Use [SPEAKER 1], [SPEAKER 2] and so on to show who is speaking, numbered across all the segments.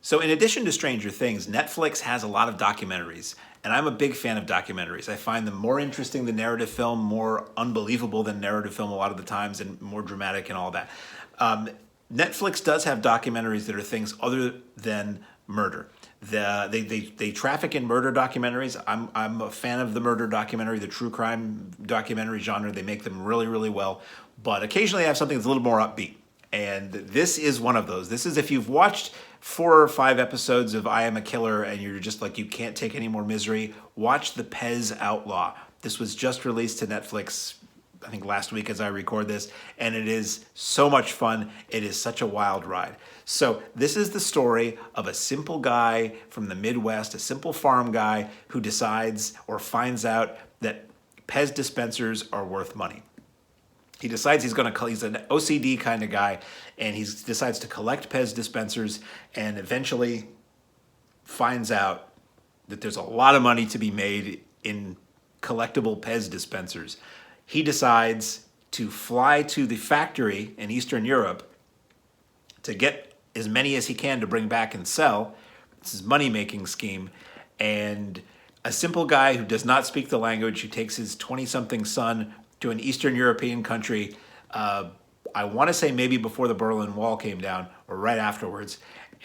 [SPEAKER 1] So in addition to Stranger Things, Netflix has a lot of documentaries, and I'm a big fan of documentaries. I find them more interesting than narrative film, more unbelievable than narrative film a lot of the times, and more dramatic and all that. Um, Netflix does have documentaries that are things other than murder. They traffic in murder documentaries. I'm a fan of the murder documentary, the true crime documentary genre. They make them really, really well. But occasionally I have something that's a little more upbeat. And this is one of those. This is if you've watched 4 or 5 episodes of I Am a Killer and you're just like, you can't take any more misery, watch the PEZ Outlaw. This was just released to Netflix, I think last week as I record this, and it is so much fun. It is such a wild ride. So this is the story of a simple guy from the Midwest, a simple farm guy who decides or finds out that PEZ dispensers are worth money. He decides he's an OCD kind of guy, and he decides to collect PEZ dispensers, and eventually finds out that there's a lot of money to be made in collectible PEZ dispensers. He decides to fly to the factory in Eastern Europe to get as many as he can to bring back and sell. It's his money-making scheme, and a simple guy who does not speak the language, who takes his 20-something son to an Eastern European country, I want to say maybe before the Berlin Wall came down or right afterwards,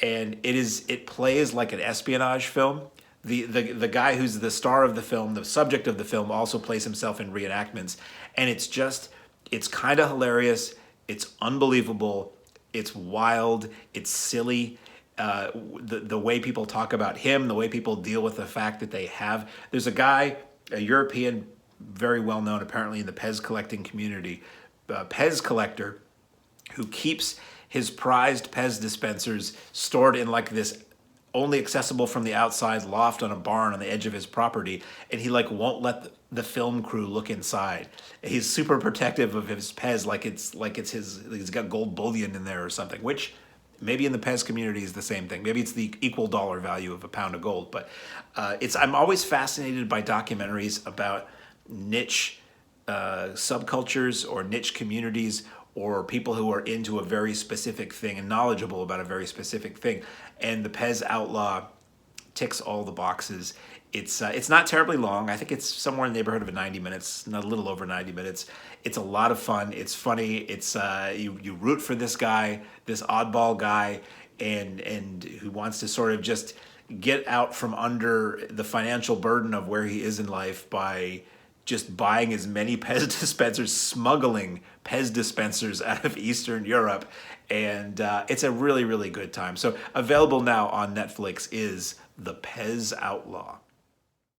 [SPEAKER 1] and it plays like an espionage film. The guy who's the star of the film, the subject of the film, also plays himself in reenactments, and it's kind of hilarious, it's unbelievable, it's wild, it's silly. The way people talk about him, the way people deal with the fact that there's a guy, a European, very well known apparently in the PEZ collecting community, PEZ collector, who keeps his prized PEZ dispensers stored in like this only accessible from the outside loft on a barn on the edge of his property, and he like won't let the film crew look inside. He's super protective of his PEZ, like it's his, he's got gold bullion in there or something, which maybe in the PEZ community is the same thing. Maybe it's the equal dollar value of a pound of gold, but I'm always fascinated by documentaries about niche subcultures or niche communities or people who are into a very specific thing and knowledgeable about a very specific thing. And the PEZ Outlaw ticks all the boxes. It's not terribly long. I think it's somewhere in the neighborhood of 90 minutes, not a little over 90 minutes. It's a lot of fun. It's funny. It's you root for this guy, this oddball guy, and who wants to sort of just get out from under the financial burden of where he is in life by just buying as many PEZ dispensers, smuggling PEZ dispensers out of Eastern Europe. And it's a really, really good time. So available now on Netflix is The PEZ Outlaw.